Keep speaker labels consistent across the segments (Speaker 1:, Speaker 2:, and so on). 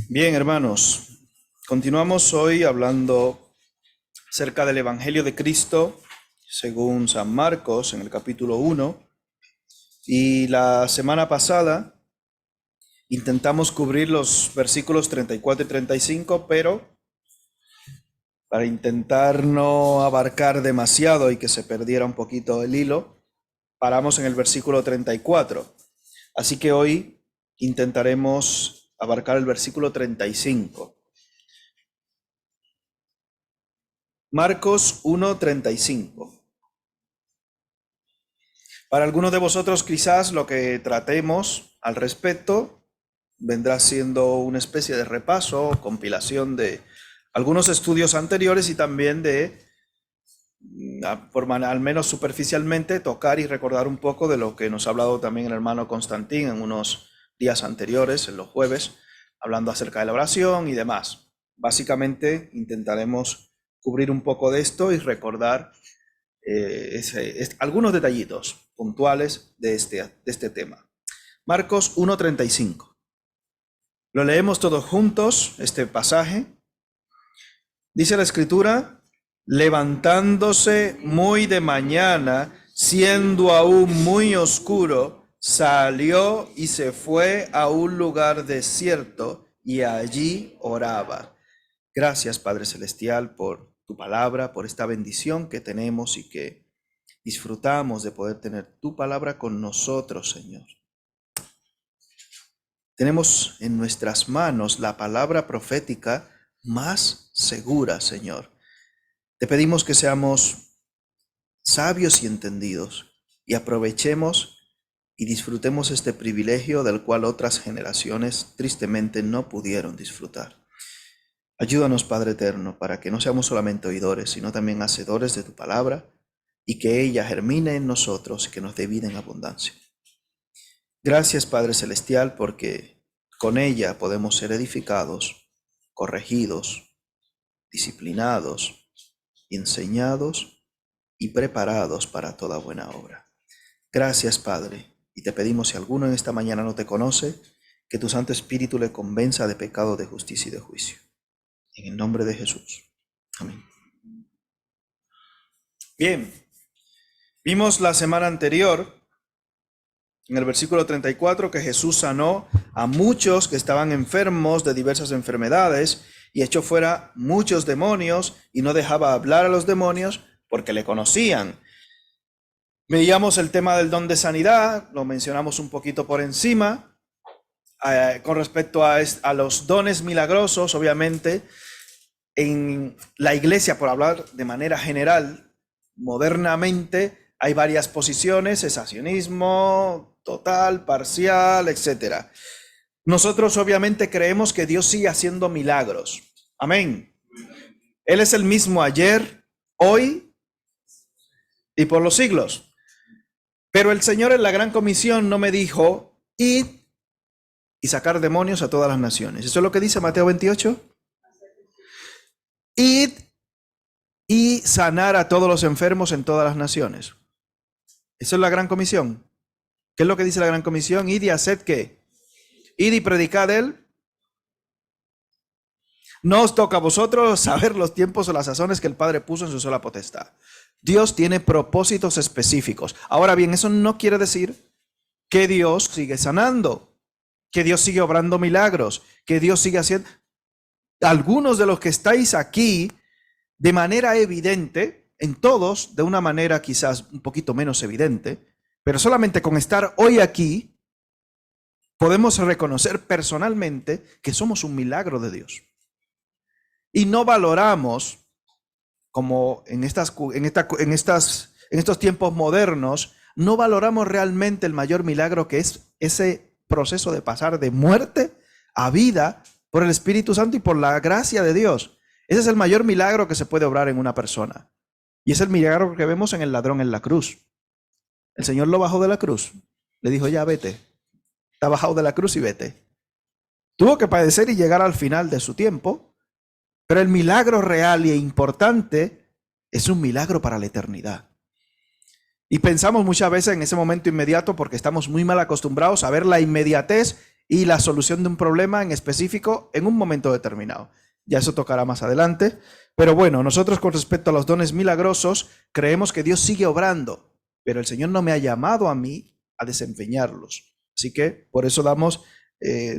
Speaker 1: Bien, hermanos, continuamos hoy hablando acerca del Evangelio de Cristo según San Marcos en el capítulo 1. Y la semana pasada intentamos cubrir los versículos 34 y 35, pero para intentar no abarcar demasiado y que se perdiera un poquito el hilo, paramos en el versículo 34. Así que hoy intentaremos abarcar el versículo 35. Marcos 1:35. Para algunos de vosotros quizás lo que tratemos al respecto vendrá siendo una especie de repaso, compilación de algunos estudios anteriores y también de, al menos superficialmente, tocar y recordar un poco de lo que nos ha hablado también el hermano Constantín en unos días anteriores, en los jueves, hablando acerca de la oración y demás. Básicamente intentaremos cubrir un poco de esto y recordar algunos detallitos puntuales de este tema. Marcos 1:35. Lo leemos todos juntos, este pasaje. Dice la Escritura: levantándose muy de mañana, siendo aún muy oscuro, salió y se fue a un lugar desierto y allí oraba. Gracias, Padre Celestial, por tu palabra, por esta bendición que tenemos y que disfrutamos de poder tener tu palabra con nosotros, Señor. Tenemos en nuestras manos la palabra profética más segura, Señor. Te pedimos que seamos sabios y entendidos y aprovechemos y disfrutemos este privilegio del cual otras generaciones tristemente no pudieron disfrutar. Ayúdanos, Padre eterno, para que no seamos solamente oidores, sino también hacedores de tu palabra y que ella germine en nosotros y que nos dé vida en abundancia. Gracias, Padre celestial, porque con ella podemos ser edificados, corregidos, disciplinados, enseñados y preparados para toda buena obra. Gracias, Padre, y te pedimos, si alguno en esta mañana no te conoce, que tu Santo Espíritu le convenza de pecado, de justicia y de juicio. En el nombre de Jesús. Amén. Bien, vimos la semana anterior, en el versículo 34, que Jesús sanó a muchos que estaban enfermos de diversas enfermedades y echó fuera muchos demonios y no dejaba hablar a los demonios porque le conocían. Veíamos el tema del don de sanidad, lo mencionamos un poquito por encima. Con respecto a los dones milagrosos, obviamente, en la iglesia, por hablar de manera general, modernamente hay varias posiciones: cesacionismo, total, parcial, etc. Nosotros obviamente creemos que Dios sigue haciendo milagros. Amén. Él es el mismo ayer, hoy y por los siglos. Pero el Señor en la Gran Comisión no me dijo: id y sacar demonios a todas las naciones. ¿Eso es lo que dice Mateo 28? Id y sanar a todos los enfermos en todas las naciones. Esa es la Gran Comisión. ¿Qué es lo que dice la Gran Comisión? Id y haced ¿qué? Id y predicad él. No os toca a vosotros saber los tiempos o las sazones que el Padre puso en su sola potestad. Dios tiene propósitos específicos. Ahora bien, eso no quiere decir que Dios sigue sanando, que Dios sigue obrando milagros, que Dios sigue haciendo. Algunos de los que estáis aquí, de manera evidente, en todos, de una manera quizás un poquito menos evidente, pero solamente con estar hoy aquí, podemos reconocer personalmente que somos un milagro de Dios. Y no valoramos, como en estos tiempos modernos, no valoramos realmente el mayor milagro que es ese proceso de pasar de muerte a vida por el Espíritu Santo y por la gracia de Dios. Ese es el mayor milagro que se puede obrar en una persona. Y es el milagro que vemos en el ladrón en la cruz. El Señor lo bajó de la cruz. Le dijo: ya vete. Está bajado de la cruz y vete. Tuvo que padecer y llegar al final de su tiempo, pero el milagro real e importante es un milagro para la eternidad. Y pensamos muchas veces en ese momento inmediato porque estamos muy mal acostumbrados a ver la inmediatez y la solución de un problema en específico en un momento determinado. Ya eso tocará más adelante. Pero bueno, nosotros con respecto a los dones milagrosos, creemos que Dios sigue obrando, pero el Señor no me ha llamado a mí a desempeñarlos. Así que por eso damos,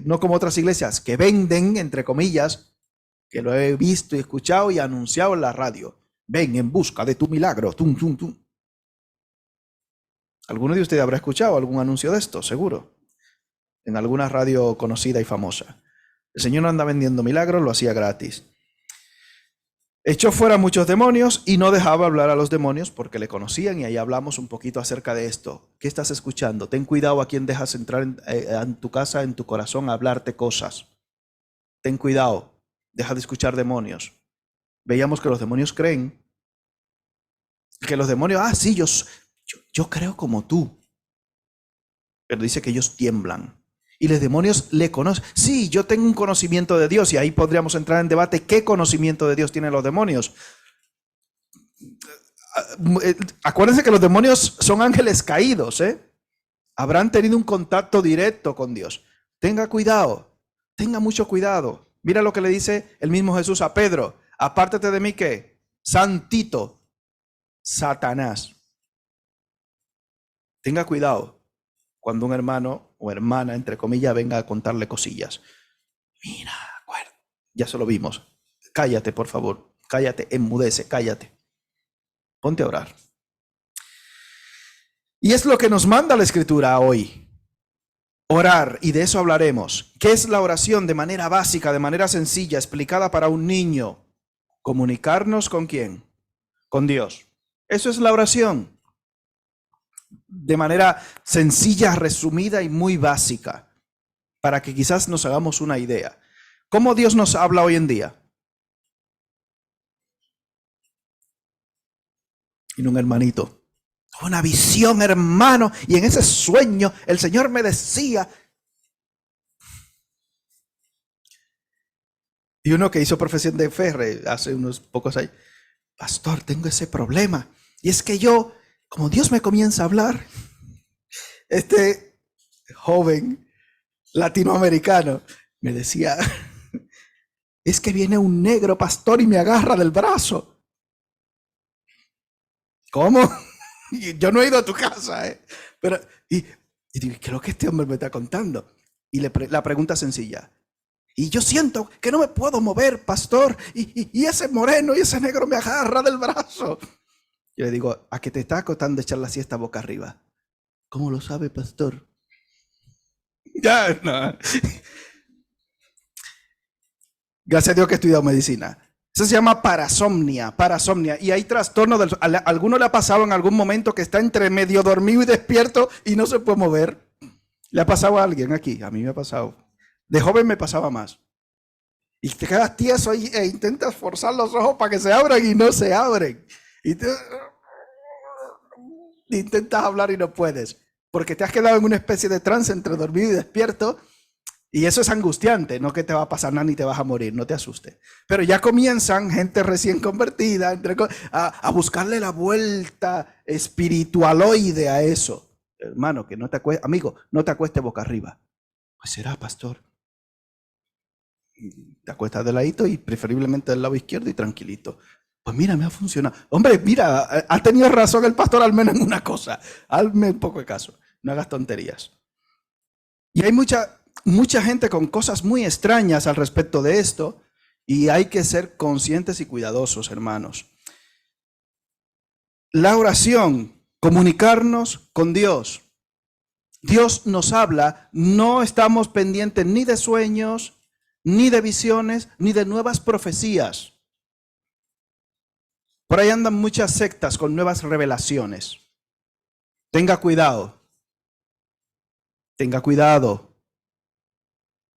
Speaker 1: no como otras iglesias que venden, entre comillas, que lo he visto y escuchado y anunciado en la radio. Ven en busca de tu milagro. Tum, tum, tum. ¿Alguno de ustedes habrá escuchado algún anuncio de esto? Seguro. En alguna radio conocida y famosa. El Señor no anda vendiendo milagros, lo hacía gratis. Echó fuera muchos demonios y no dejaba hablar a los demonios porque le conocían, y ahí hablamos un poquito acerca de esto. ¿Qué estás escuchando? Ten cuidado a quien dejas entrar en tu casa, en tu corazón, a hablarte cosas. Ten cuidado, deja de escuchar demonios. Veíamos que los demonios creen, que los demonios, sí, yo creo como tú. Pero dice que ellos tiemblan. Y los demonios le conocen. Sí, yo tengo un conocimiento de Dios, y ahí podríamos entrar en debate. ¿Qué conocimiento de Dios tienen los demonios? Acuérdense que los demonios son ángeles caídos, Habrán tenido un contacto directo con Dios. Tenga cuidado, tenga mucho cuidado. Mira lo que le dice el mismo Jesús a Pedro. Apártate de mí, ¿qué? Santito, Satanás. Tenga cuidado cuando un hermano o hermana, entre comillas, venga a contarle cosillas. Mira, ya se lo vimos. Cállate, por favor. Cállate, enmudece, cállate. Ponte a orar. Y es lo que nos manda la Escritura hoy. Orar, y de eso hablaremos. ¿Qué es la oración? De manera básica, de manera sencilla, explicada para un niño. Comunicarnos ¿con quién? Con Dios. Eso es la oración. De manera sencilla, resumida y muy básica, para que quizás nos hagamos una idea. ¿Cómo Dios nos habla hoy en día? Y un hermanito, una visión, hermano, y en ese sueño el Señor me decía. Y uno que hizo profesión de fe hace unos pocos años, pastor, tengo ese problema, y es que yo, como Dios me comienza a hablar, este joven latinoamericano me decía, es que viene un negro pastor y me agarra del brazo. ¿Cómo? Yo no he ido a tu casa, Pero, y digo, ¿qué es lo que este hombre me está contando? Y la pregunta sencilla, y yo siento que no me puedo mover, pastor, y ese moreno y ese negro me agarra del brazo. Yo le digo, ¿a que te está acostando echar la siesta boca arriba? ¿Cómo lo sabe, pastor? Ya, no. Gracias a Dios que he estudiado medicina. Eso se llama parasomnia. Y hay trastorno. A alguno le ha pasado en algún momento que está entre medio dormido y despierto y no se puede mover. ¿Le ha pasado a alguien aquí? A mí me ha pasado. De joven me pasaba más. Y te quedas tieso e intentas forzar los ojos para que se abran y no se abren. Y intentas hablar y no puedes. Porque te has quedado en una especie de trance entre dormido y despierto. Y eso es angustiante, no que te va a pasar nada ni te vas a morir, no te asustes. Pero ya comienzan gente recién convertida a buscarle la vuelta espiritualoide a eso. Hermano, que no te acuestes, amigo, no te acuestes boca arriba. Pues será, pastor. Te acuestas de ladito y preferiblemente del lado izquierdo y tranquilito. Pues mira, me ha funcionado. Hombre, mira, ha tenido razón el pastor al menos en una cosa. Hazme un poco de caso, no hagas tonterías. Y hay mucha gente con cosas muy extrañas al respecto de esto, y hay que ser conscientes y cuidadosos, hermanos. La oración, comunicarnos con Dios. Dios nos habla, no estamos pendientes ni de sueños, ni de visiones, ni de nuevas profecías. Por ahí andan muchas sectas con nuevas revelaciones. Tenga cuidado. Tenga cuidado.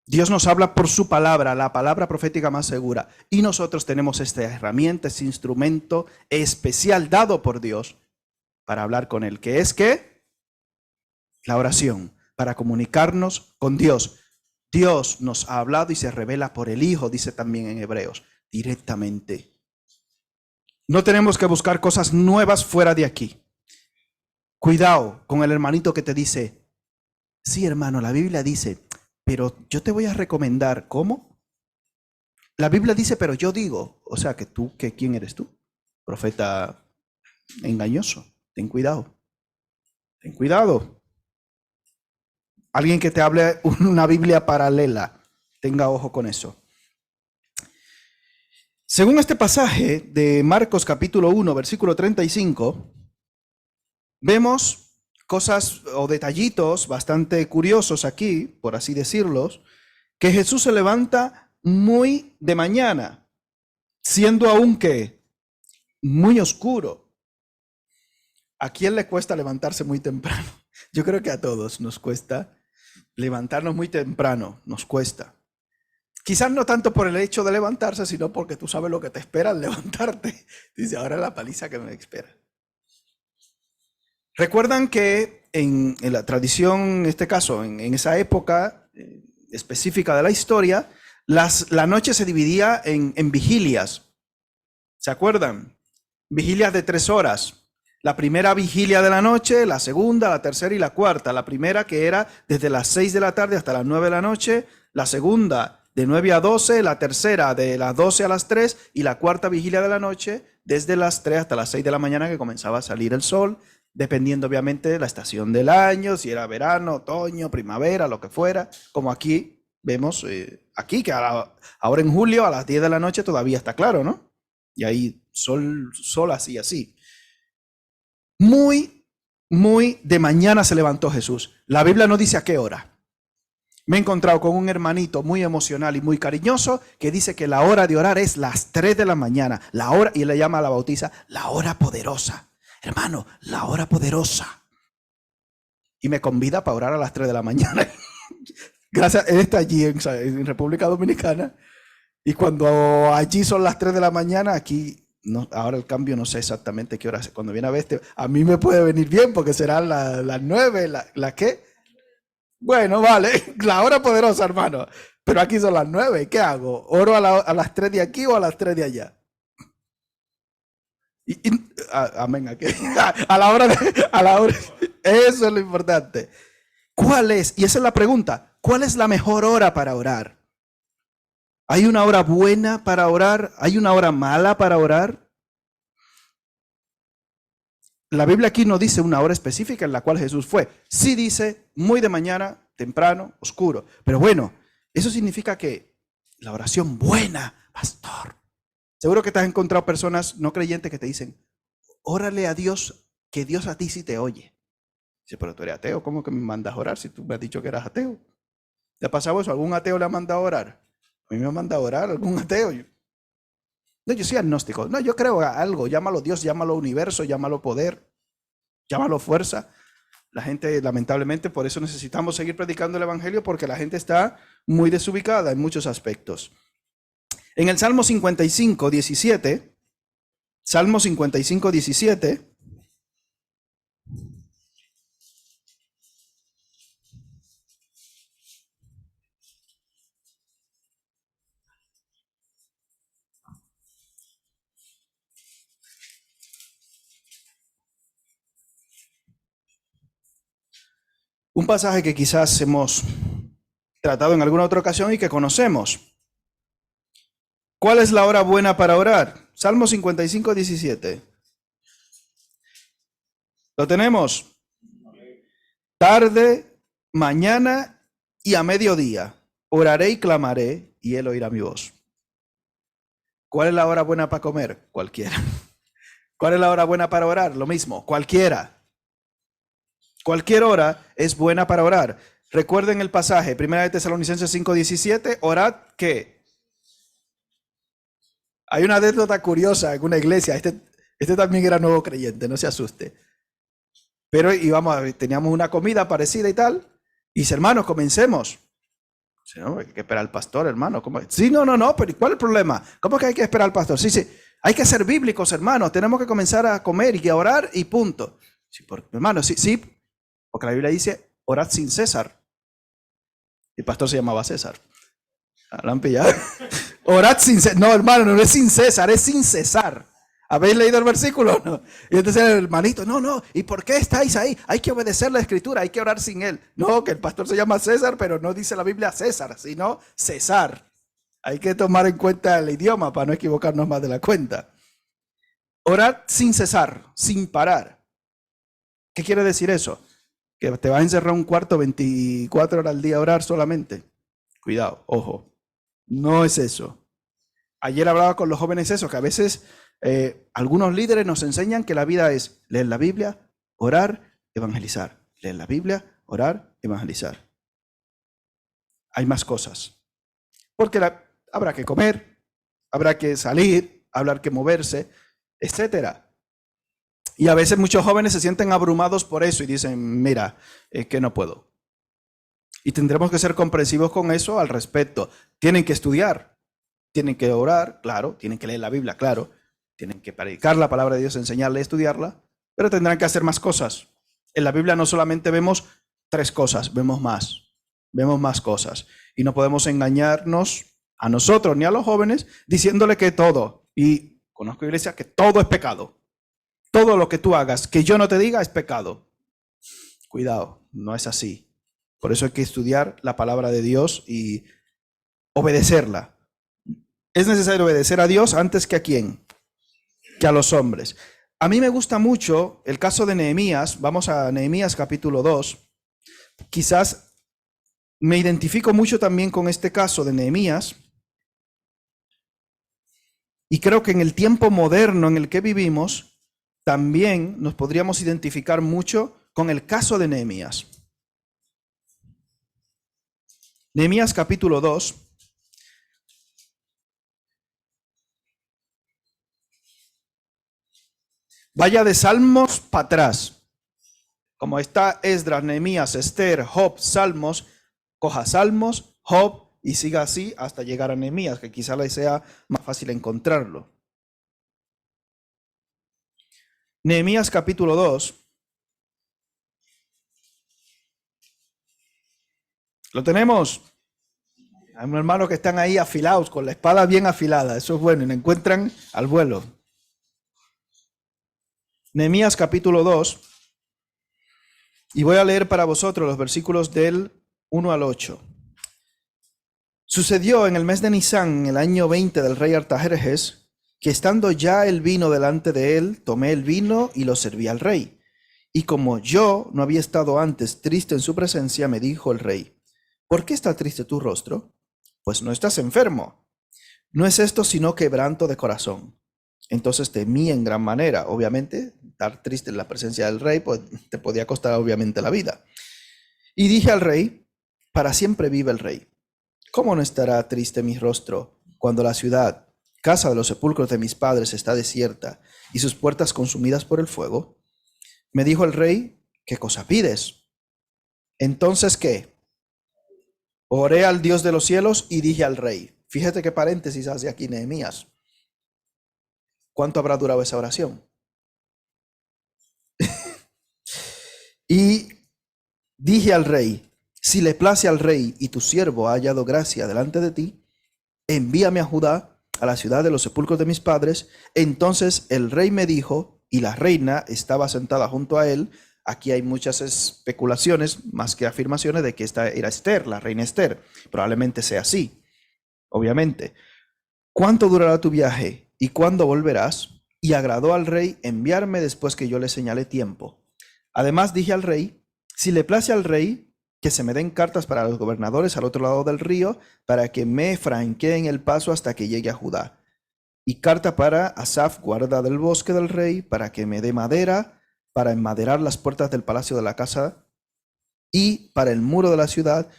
Speaker 1: Dios nos habla por su palabra, la palabra profética más segura. Y nosotros tenemos esta herramienta, este instrumento especial dado por Dios para hablar con Él. ¿Qué es qué? La oración, para comunicarnos con Dios. Dios nos ha hablado y se revela por el Hijo, dice también en Hebreos, directamente. No tenemos que buscar cosas nuevas fuera de aquí. Cuidado con el hermanito que te dice, sí, hermano, la Biblia dice, Pero yo te voy a recomendar, ¿cómo? La Biblia dice, pero yo digo, o sea, que tú, ¿quién eres tú? Profeta engañoso. Ten cuidado. Ten cuidado. Alguien que te hable una Biblia paralela. Tenga ojo con eso. Según este pasaje de Marcos capítulo 1, versículo 35, vemos cosas o detallitos bastante curiosos aquí, por así decirlos, que Jesús se levanta muy de mañana, siendo aún que muy oscuro. ¿A quién le cuesta levantarse muy temprano? Yo creo que a todos nos cuesta levantarnos muy temprano, nos cuesta. Quizás no tanto por el hecho de levantarse, sino porque tú sabes lo que te espera al levantarte. Dice, ahora la paliza que me espera. Recuerdan que en la tradición, en este caso, en esa época específica de la historia, la noche se dividía en vigilias. ¿Se acuerdan? Vigilias de 3 horas. La primera vigilia de la noche, la segunda, la tercera y la cuarta. La primera que era desde las 6 de la tarde hasta las 9 de la noche. La segunda de 9 a 12. La tercera de las 12 a las 3. Y la cuarta vigilia de la noche desde las 3 hasta las 6 de la mañana, que comenzaba a salir el sol, dependiendo obviamente de la estación del año, si era verano, otoño, primavera, lo que fuera. Como aquí vemos, aquí que ahora en julio a las 10 de la noche todavía está claro, ¿no? Y ahí sol así. Muy de mañana se levantó Jesús. La Biblia no dice a qué hora. Me he encontrado con un hermanito muy emocional y muy cariñoso que dice que la hora de orar es las 3 de la mañana. La hora, y le llama a la bautiza, la hora poderosa. Hermano, la hora poderosa. Y me convida para orar a las 3 de la mañana. Gracias, él está allí en República Dominicana. Y cuando allí son las 3 de la mañana, aquí... No, ahora el cambio no sé exactamente qué hora es. Cuando viene a ver, a mí me puede venir bien porque serán las 9, ¿la qué? Bueno, vale, la hora poderosa, hermano. Pero aquí son las 9, ¿qué hago? ¿Oro a las 3 de aquí o a las 3 de allá? Amén, aquí. A la hora, eso es lo importante. ¿Cuál es? Y esa es la pregunta. ¿Cuál es la mejor hora para orar? ¿Hay una hora buena para orar? ¿Hay una hora mala para orar? La Biblia aquí no dice una hora específica en la cual Jesús fue. Sí dice muy de mañana, temprano, oscuro. Pero bueno, eso significa que la oración buena, pastor. Seguro que te has encontrado personas no creyentes que te dicen, órale a Dios, que Dios a ti sí te oye. Dice, pero tú eres ateo, ¿cómo que me mandas a orar si tú me has dicho que eras ateo? ¿Te ha pasado eso? ¿Algún ateo le ha mandado a orar? A mí me ha mandado a orar algún ateo. No, yo soy agnóstico. No, yo creo a algo. Llámalo Dios, llámalo universo, llámalo poder, llámalo fuerza. La gente, lamentablemente, por eso necesitamos seguir predicando el evangelio, porque la gente está muy desubicada en muchos aspectos. En el Salmo 55, 17, Salmo 55, 17, un pasaje que quizás hemos tratado en alguna otra ocasión y que conocemos. ¿Cuál es la hora buena para orar? Salmo 55, 17. ¿Lo tenemos? Tarde, mañana y a mediodía. Oraré y clamaré y él oirá mi voz. ¿Cuál es la hora buena para comer? Cualquiera. ¿Cuál es la hora buena para orar? Lo mismo, cualquiera. Cualquier hora es buena para orar. Recuerden el pasaje, 1 Tesalonicenses 5:17, orad ¿qué? Hay una anécdota curiosa en una iglesia, este también era nuevo creyente, no se asuste. Pero teníamos una comida parecida y tal, y dice, hermanos, comencemos. Dice, no, hay que esperar al pastor, hermano. ¿Cómo? Sí, no, pero ¿cuál es el problema? ¿Cómo que hay que esperar al pastor? Sí, hay que ser bíblicos, hermanos, tenemos que comenzar a comer y a orar y punto. Sí, hermano, sí, porque la Biblia dice, orad sin cesar. El pastor se llamaba César. ¿La han pillado? Orad sin cesar. No, hermano, no es sin cesar, es sin cesar. ¿Habéis leído el versículo? No. Y entonces el hermanito, no, ¿y por qué estáis ahí? Hay que obedecer la escritura, hay que orar sin él. No, que el pastor se llama César, pero no dice la Biblia César, sino César. Hay que tomar en cuenta el idioma para no equivocarnos más de la cuenta. Orar sin cesar, sin parar. ¿Qué quiere decir eso? Que te vas a encerrar un cuarto 24 horas al día a orar solamente. Cuidado, ojo, no es eso. Ayer hablaba con los jóvenes eso, que a veces algunos líderes nos enseñan que la vida es leer la Biblia, orar, evangelizar. Leer la Biblia, orar, evangelizar. Hay más cosas. Porque habrá que comer, habrá que salir, habrá que moverse, etcétera. Y a veces muchos jóvenes se sienten abrumados por eso y dicen, mira, es que no puedo. Y tendremos que ser comprensivos con eso al respecto. Tienen que estudiar, tienen que orar, claro, tienen que leer la Biblia, claro, tienen que predicar la palabra de Dios, enseñarle a estudiarla, pero tendrán que hacer más cosas. En la Biblia no solamente vemos 3 cosas, vemos más cosas. Y no podemos engañarnos a nosotros ni a los jóvenes diciéndole que todo, y conozco iglesias que todo es pecado. Todo lo que tú hagas, que yo no te diga, es pecado. Cuidado, no es así. Por eso hay que estudiar la palabra de Dios y obedecerla. Es necesario obedecer a Dios antes que a quién, que a los hombres. A mí me gusta mucho el caso de Nehemías. Vamos a Nehemías capítulo 2. Quizás me identifico mucho también con este caso de Nehemías. Y creo que en el tiempo moderno en el que vivimos, también nos podríamos identificar mucho con el caso de Nehemías. Nehemías capítulo 2. Vaya de Salmos para atrás. Como está Esdras, Nehemías, Esther, Job, Salmos, coja Salmos, Job y siga así hasta llegar a Nehemías, que quizá le sea más fácil encontrarlo. Nehemías capítulo 2. ¿Lo tenemos? Hay unos hermanos que están ahí afilados, con la espada bien afilada. Eso es bueno, y lo encuentran al vuelo. Nehemías capítulo 2. Y voy a leer para vosotros los versículos del 1 al 8. Sucedió en el mes de Nisán, en el año 20 del rey Artajerjes, que estando ya el vino delante de él, tomé el vino y lo serví al rey. Y como yo no había estado antes triste en su presencia, me dijo el rey, ¿por qué está triste tu rostro? Pues no estás enfermo. No es esto sino quebranto de corazón. Entonces temí en gran manera. Obviamente, estar triste en la presencia del rey, pues te podía costar obviamente la vida. Y dije al rey, para siempre vive el rey. ¿Cómo no estará triste mi rostro cuando la ciudad, casa de los sepulcros de mis padres, está desierta y sus puertas consumidas por el fuego? Me dijo el rey, ¿qué cosa pides? Entonces, ¿qué? Oré al Dios de los cielos y dije al rey. Fíjate qué paréntesis hace aquí Nehemías. ¿Cuánto habrá durado esa oración? Y dije al rey, si le place al rey y tu siervo ha hallado gracia delante de ti, envíame a Judá, a la ciudad de los sepulcros de mis padres. Entonces el rey me dijo, y la reina estaba sentada junto a él. Aquí hay muchas especulaciones, más que afirmaciones, de que esta era Esther, la reina Esther. Probablemente sea así, obviamente. ¿Cuánto durará tu viaje y cuándo volverás? Y agradó al rey enviarme después que yo le señalé tiempo. Además dije al rey, si le place al rey, que se me den cartas para los gobernadores al otro lado del río, para que me franqueen el paso hasta que llegue a Judá. Y carta para Asaf, guarda del bosque del rey, para que me dé madera, para enmaderar las puertas del palacio de la casa, y para el muro de la ciudad,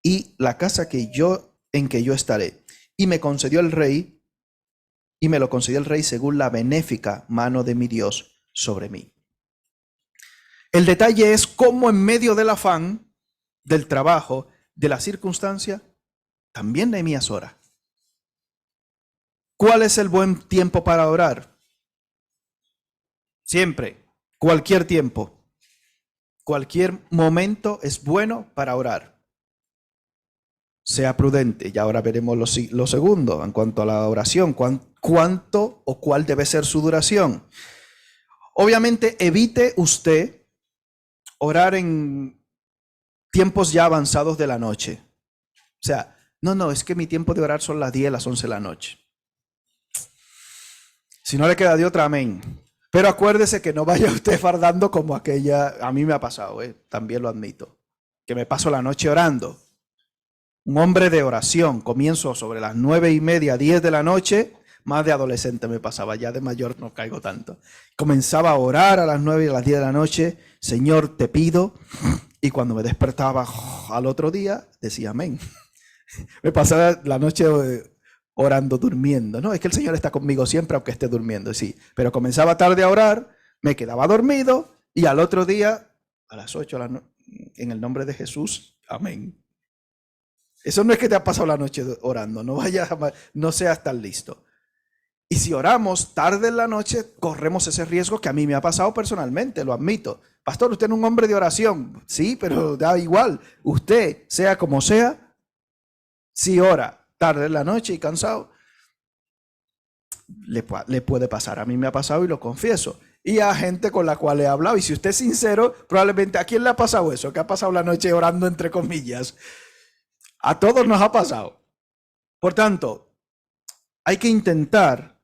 Speaker 1: y la casa en que yo estaré. Y me concedió el rey, y me lo concedió el rey según la benéfica mano de mi Dios sobre mí. El detalle es cómo en medio del afán, del trabajo, de la circunstancia, también Nehemías ora. ¿Cuál es el buen tiempo para orar? Siempre, cualquier tiempo, cualquier momento es bueno para orar. Sea prudente. Y ahora veremos lo segundo en cuanto a la oración. cuánto o cuál debe ser su duración. Obviamente, evite usted orar en tiempos ya avanzados de la noche. O sea, no, es que mi tiempo de orar son las 10, las 11 de la noche. Si no le queda de otra, amén. Pero acuérdese que no vaya usted fardando como aquella, a mí me ha pasado, también lo admito, que me paso la noche orando. Un hombre de oración, comienzo sobre las 9:30, 10 de la noche, más de adolescente me pasaba, ya de mayor no caigo tanto. Comenzaba a orar a las 9 y a las 10 de la noche, Señor, te pido, y cuando me despertaba al otro día, decía amén. Me pasaba la noche orando, durmiendo. No, es que el Señor está conmigo siempre, aunque esté durmiendo, sí. Pero comenzaba tarde a orar, me quedaba dormido, y al otro día, a las 8, en el nombre de Jesús, amén. Eso no es que te ha pasado la noche orando, no seas tan listo. Y si oramos tarde en la noche, corremos ese riesgo que a mí me ha pasado personalmente, lo admito. Pastor, usted es un hombre de oración. Sí, pero da igual. Usted, sea como sea, si ora tarde en la noche y cansado, le puede pasar. A mí me ha pasado y lo confieso. Y a gente con la cual he hablado. Y si usted es sincero, probablemente ¿a quién le ha pasado eso? Que ha pasado la noche orando entre comillas. A todos nos ha pasado. Por tanto, hay que intentar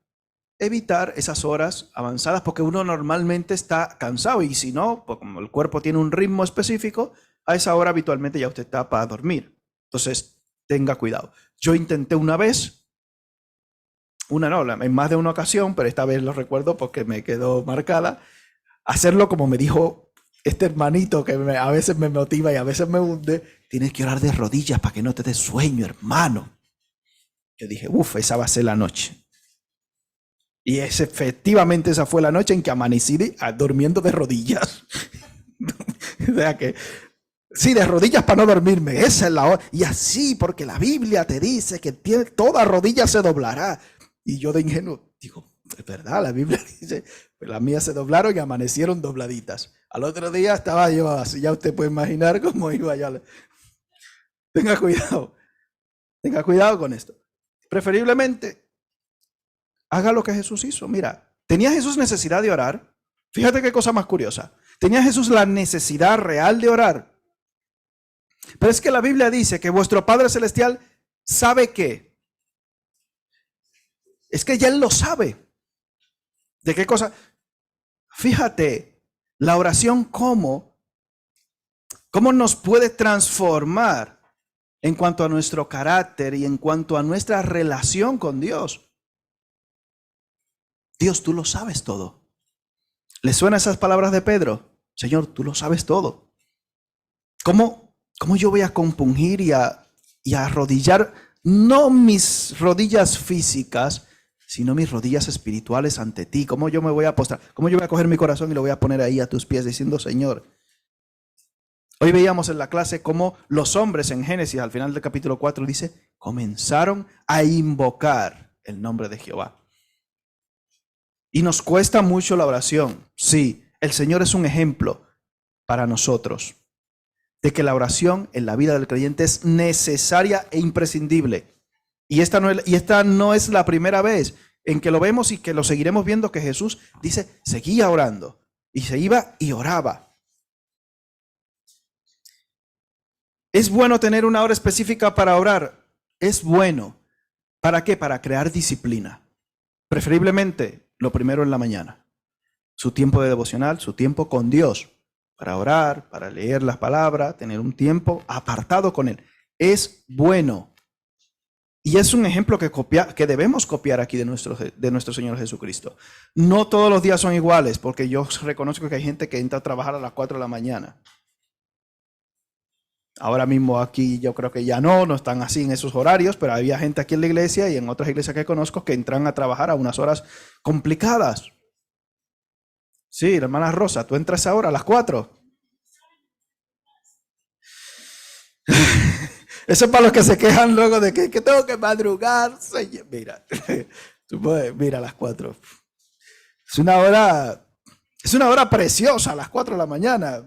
Speaker 1: evitar esas horas avanzadas porque uno normalmente está cansado y si no, pues como el cuerpo tiene un ritmo específico, a esa hora habitualmente ya usted está para dormir. Entonces, tenga cuidado. Yo intenté una vez, en más de una ocasión, pero esta vez lo recuerdo porque me quedó marcada, hacerlo como me dijo este hermanito que a veces me motiva y a veces me hunde, tienes que orar de rodillas para que no te dé sueño, hermano. Yo dije, esa va a ser la noche. Y efectivamente esa fue la noche en que amanecí durmiendo de rodillas. O sea que, sí, de rodillas para no dormirme. Esa es la hora. Y así, porque la Biblia te dice que toda rodilla se doblará. Y yo de ingenuo digo, es verdad, la Biblia dice, pues las mías se doblaron y amanecieron dobladitas. Al otro día estaba yo así, ya usted puede imaginar cómo iba yo. Tenga cuidado con esto. Preferiblemente, haga lo que Jesús hizo. Mira, ¿tenía Jesús necesidad de orar? Fíjate qué cosa más curiosa. ¿Tenía Jesús la necesidad real de orar? Pero es que la Biblia dice que vuestro Padre Celestial sabe qué. Es que ya Él lo sabe. ¿De qué cosa? Fíjate, la oración cómo nos puede transformar en cuanto a nuestro carácter y en cuanto a nuestra relación con Dios. Dios, tú lo sabes todo. ¿Le suenan esas palabras de Pedro? Señor, tú lo sabes todo. ¿Cómo yo voy a compungir y a arrodillar, no mis rodillas físicas, sino mis rodillas espirituales ante ti? ¿Cómo yo me voy a postrar? ¿Cómo yo voy a coger mi corazón y lo voy a poner ahí a tus pies diciendo, Señor? Hoy veíamos en la clase cómo los hombres en Génesis, al final del capítulo 4, dice, comenzaron a invocar el nombre de Jehová. Y nos cuesta mucho la oración. Sí, el Señor es un ejemplo para nosotros de que la oración en la vida del creyente es necesaria e imprescindible. Y esta no es la primera vez en que lo vemos y que lo seguiremos viendo, que Jesús dice, seguía orando. Y se iba y oraba. ¿Es bueno tener una hora específica para orar? Es bueno. ¿Para qué? Para crear disciplina. Preferiblemente, lo primero en la mañana. Su tiempo de devocional, su tiempo con Dios. Para orar, para leer las palabras, tener un tiempo apartado con Él. Es bueno. Y es un ejemplo que debemos copiar aquí de nuestro Señor Jesucristo. No todos los días son iguales, porque yo reconozco que hay gente que entra a trabajar a las 4 de la mañana. Ahora mismo aquí yo creo que ya no están así en esos horarios, pero había gente aquí en la iglesia y en otras iglesias que conozco que entran a trabajar a unas horas complicadas. Sí, la hermana Rosa, tú entras ahora a las 4. Eso es para los que se quejan luego de que tengo que madrugar. Mira, mira a las 4. Es una hora preciosa a las 4 de la mañana.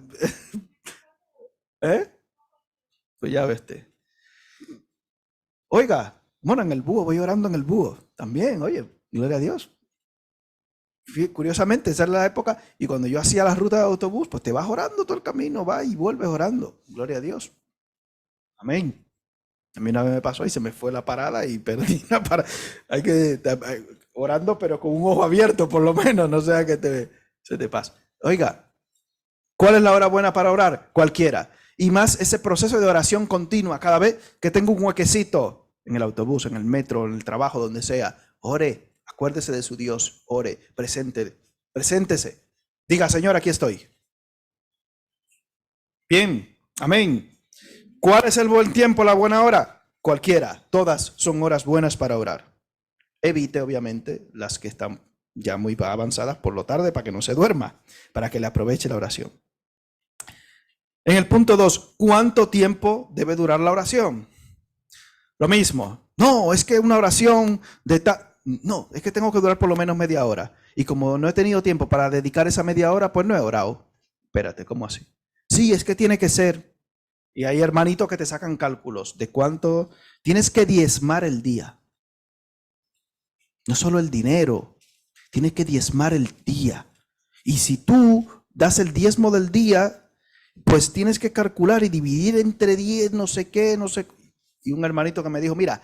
Speaker 1: Pues ya ves. Oiga, bueno, en el búho, voy orando en el búho. También, oye, Gloria a Dios. Curiosamente, esa es la época, y cuando yo hacía la ruta de autobús, pues te vas orando todo el camino, vas y vuelves orando. Gloria a Dios. Amén. A mí una vez me pasó y se me fue la parada y perdí la parada. Hay que orando, pero con un ojo abierto, por lo menos, no sea que se te pase. Oiga, ¿cuál es la hora buena para orar? Cualquiera. Y más ese proceso de oración continua, cada vez que tengo un huequecito en el autobús, en el metro, en el trabajo, donde sea, ore, acuérdese de su Dios, ore, preséntese. Diga, Señor, aquí estoy. Bien, amén. ¿Cuál es el buen tiempo, la buena hora? Cualquiera, todas son horas buenas para orar. Evite, obviamente, las que están ya muy avanzadas por lo tarde para que no se duerma, para que le aproveche la oración. En el punto 2, ¿cuánto tiempo debe durar la oración? Lo mismo. No, es que una oración no, es que tengo que durar por lo menos media hora. Y como no he tenido tiempo para dedicar esa media hora, pues no he orado. Espérate, ¿cómo así? Sí, es que tiene que ser. Y hay hermanitos que te sacan cálculos de cuánto tienes que diezmar el día. No solo el dinero, tienes que diezmar el día. Y si tú das el diezmo del día, pues tienes que calcular y dividir entre 10, no sé qué, no sé. Y un hermanito que me dijo, mira,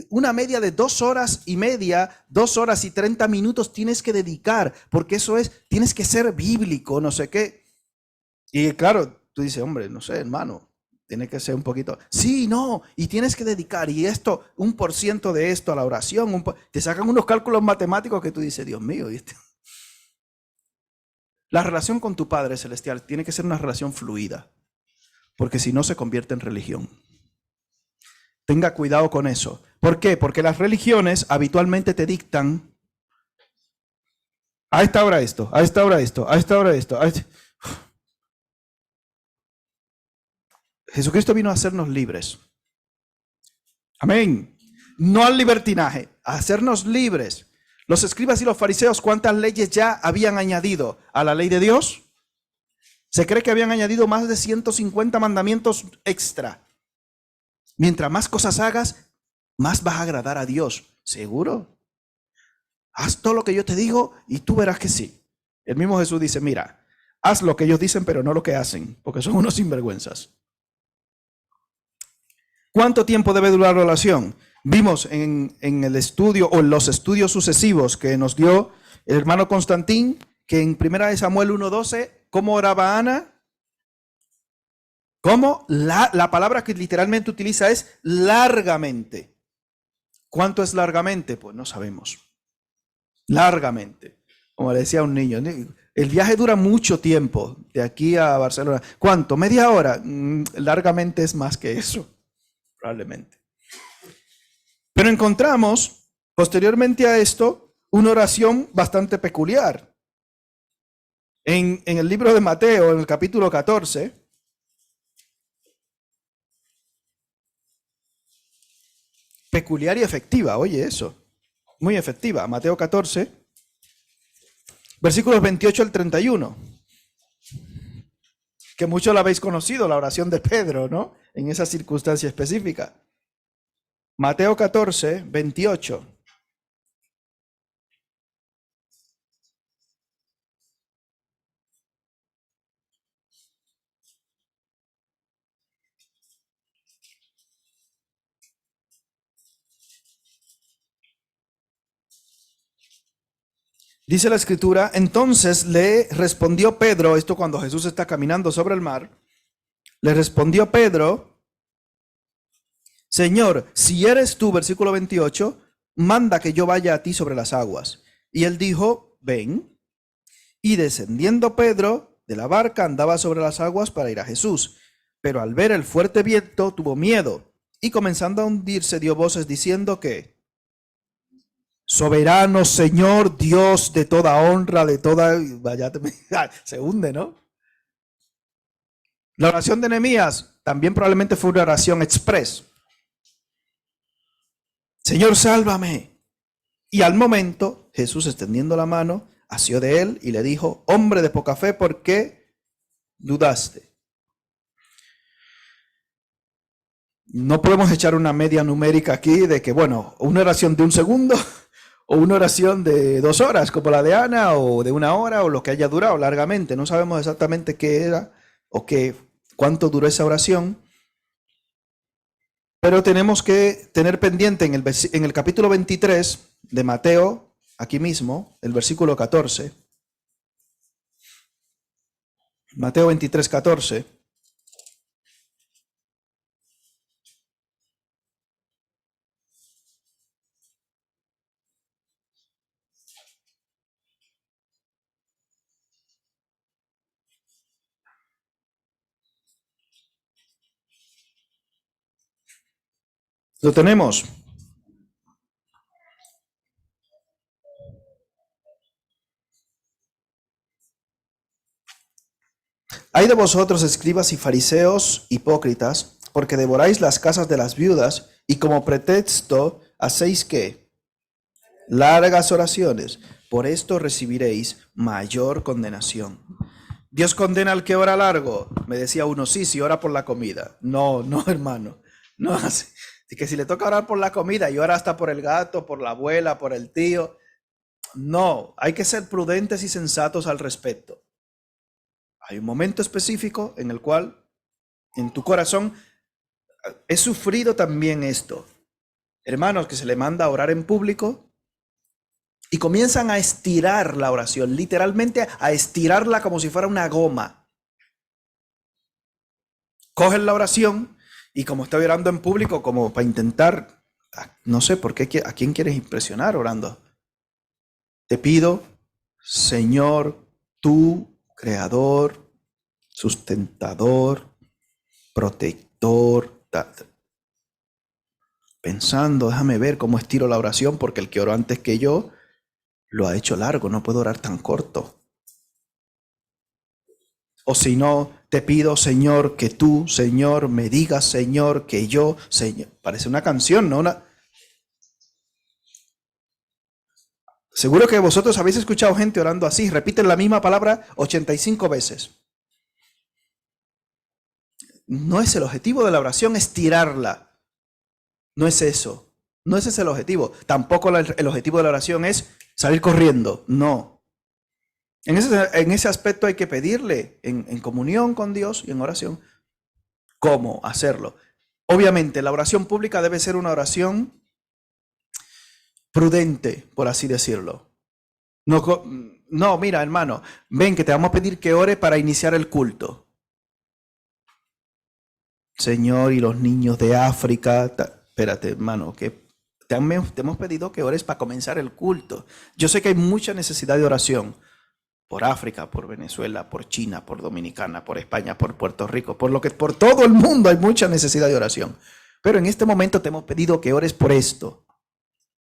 Speaker 1: una media de 2 horas y media, 2 horas y 30 minutos tienes que dedicar, porque eso es, tienes que ser bíblico, no sé qué. Y claro, tú dices, hombre, no sé, hermano, tiene que ser un poquito. Sí, no, y tienes que dedicar, y esto, 1% de esto a la oración, te sacan unos cálculos matemáticos que tú dices, Dios mío, ¿viste? La relación con tu Padre Celestial tiene que ser una relación fluida, porque si no se convierte en religión. Tenga cuidado con eso. ¿Por qué? Porque las religiones habitualmente te dictan a esta hora esto, a esta hora esto, a esta hora esto. Jesucristo vino a hacernos libres. Amén. No al libertinaje, a hacernos libres. Los escribas y los fariseos, ¿cuántas leyes ya habían añadido a la ley de Dios? Se cree que habían añadido más de 150 mandamientos extra. Mientras más cosas hagas, más vas a agradar a Dios. ¿Seguro? Haz todo lo que yo te digo y tú verás que sí. El mismo Jesús dice, mira, haz lo que ellos dicen, pero no lo que hacen, porque son unos sinvergüenzas. ¿Cuánto tiempo debe durar la oración? Vimos en el estudio o en los estudios sucesivos que nos dio el hermano Constantín, que en 1 Samuel 1:12, ¿cómo oraba Ana? ¿Cómo? La palabra que literalmente utiliza es largamente. ¿Cuánto es largamente? Pues no sabemos. Largamente. Como le decía un niño, el viaje dura mucho tiempo de aquí a Barcelona. ¿Cuánto? ¿Media hora? Largamente es más que eso, probablemente. Pero encontramos, posteriormente a esto, una oración bastante peculiar. En el libro de Mateo, en el capítulo 14, peculiar y efectiva, oye eso, muy efectiva. Mateo 14, versículos 28 al 31, que muchos la habéis conocido, la oración de Pedro, ¿no? En esa circunstancia específica. Mateo 14, 28. Dice la escritura, entonces le respondió Pedro, esto cuando Jesús está caminando sobre el mar, le respondió Pedro, Señor, si eres tú, versículo 28, manda que yo vaya a ti sobre las aguas. Y él dijo, ven. Y descendiendo Pedro de la barca andaba sobre las aguas para ir a Jesús. Pero al ver el fuerte viento tuvo miedo y comenzando a hundirse dio voces diciendo que soberano Señor, Dios de toda honra, de toda... Vaya, se hunde, ¿no? La oración de Nehemías también probablemente fue una oración express. Señor, sálvame. Y al momento, Jesús extendiendo la mano, asió de él y le dijo, hombre de poca fe, ¿por qué dudaste? No podemos echar una media numérica aquí de que, bueno, una oración de 1 segundo O una oración de 2 horas, como la de Ana, o de 1 hora, o lo que haya durado largamente. No sabemos exactamente qué era o cuánto duró esa oración. Pero tenemos que tener pendiente en el capítulo 23 de Mateo, aquí mismo, el versículo 14. Mateo 23, 14. Lo tenemos. Hay de vosotros, escribas y fariseos, hipócritas, porque devoráis las casas de las viudas y como pretexto hacéis ¿qué? Largas oraciones. Por esto recibiréis mayor condenación. Dios condena al que ora largo. Me decía uno, sí, sí, ora por la comida. No, no, hermano. No hace. Así que si le toca orar por la comida y ora hasta por el gato, por la abuela, por el tío. No, hay que ser prudentes y sensatos al respecto. Hay un momento específico en el cual en tu corazón he sufrido también esto. Hermanos que se le manda a orar en público y comienzan a estirar la oración, literalmente a estirarla como si fuera una goma. Cogen la oración y como estoy orando en público, como para intentar, no sé por qué, ¿a quién quieres impresionar orando? Te pido, Señor, tú, creador, sustentador, protector, pensando, déjame ver cómo estiro la oración, porque el que oró antes que yo lo ha hecho largo, no puedo orar tan corto. O si no, te pido, Señor, que tú, Señor, me digas, Señor, que yo, Señor. Parece una canción, ¿no? Seguro que vosotros habéis escuchado gente orando así, repiten la misma palabra 85 veces. No es el objetivo de la oración estirarla. No es eso. No ese es el objetivo. Tampoco el objetivo de la oración es salir corriendo. No. En ese aspecto hay que pedirle en comunión con Dios y en oración cómo hacerlo. Obviamente, la oración pública debe ser una oración prudente, por así decirlo. No, mira, hermano, ven que te vamos a pedir que ore para iniciar el culto. Señor, y los niños de África, espérate, hermano, que te hemos pedido que ores para comenzar el culto. Yo sé que hay mucha necesidad de oración por África, por Venezuela, por China, por Dominicana, por España, por Puerto Rico, por todo el mundo hay mucha necesidad de oración. Pero en este momento te hemos pedido que ores por esto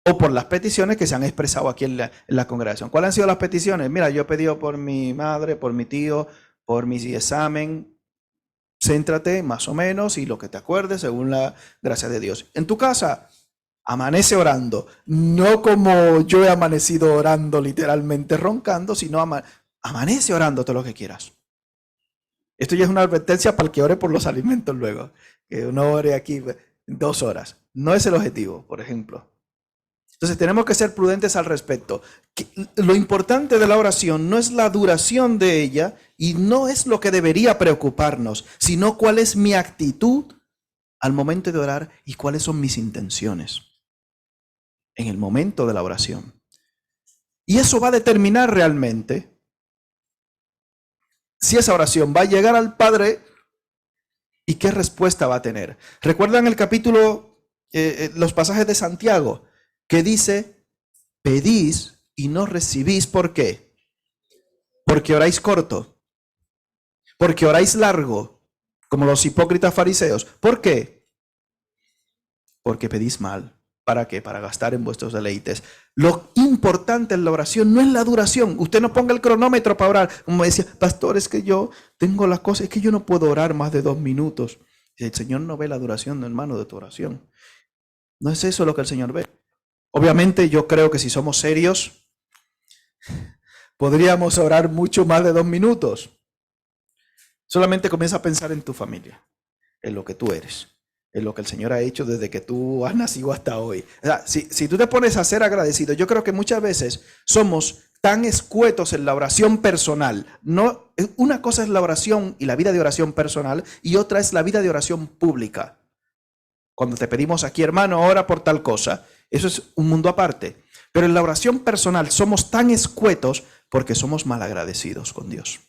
Speaker 1: o por las peticiones que se han expresado aquí en la congregación. ¿Cuáles han sido las peticiones? Mira, yo he pedido por mi madre, por mi tío, por mi examen. Céntrate más o menos y lo que te acuerdes según la gracia de Dios. En tu casa, amanece orando. No como yo he amanecido orando literalmente roncando, sino amanece orando todo lo que quieras. Esto ya es una advertencia para el que ore por los alimentos luego. Que uno ore aquí 2 horas. No es el objetivo, por ejemplo. Entonces tenemos que ser prudentes al respecto. Lo importante de la oración no es la duración de ella y no es lo que debería preocuparnos, sino cuál es mi actitud al momento de orar y cuáles son mis intenciones en el momento de la oración. Y eso va a determinar realmente si esa oración va a llegar al Padre y qué respuesta va a tener. ¿Recuerdan el capítulo, los pasajes de Santiago que dice, pedís y no recibís? ¿Por qué? Porque oráis corto, porque oráis largo, como los hipócritas fariseos. ¿Por qué? Porque pedís mal. ¿Para qué? Para gastar en vuestros deleites. Lo importante en la oración no es la duración. Usted no ponga el cronómetro para orar. Como decía, pastor, es que yo tengo la cosa, es que yo no puedo orar más de 2 minutos. El Señor no ve la duración, hermano, de tu oración. No es eso lo que el Señor ve. Obviamente yo creo que si somos serios, podríamos orar mucho más de 2 minutos. Solamente comienza a pensar en tu familia, en lo que tú eres, en lo que el Señor ha hecho desde que tú has nacido hasta hoy. O sea, si tú te pones a ser agradecido, yo creo que muchas veces somos tan escuetos en la oración personal. No, una cosa es la oración y la vida de oración personal y otra es la vida de oración pública. Cuando te pedimos aquí, hermano, ora por tal cosa, eso es un mundo aparte. Pero en la oración personal somos tan escuetos porque somos malagradecidos con Dios.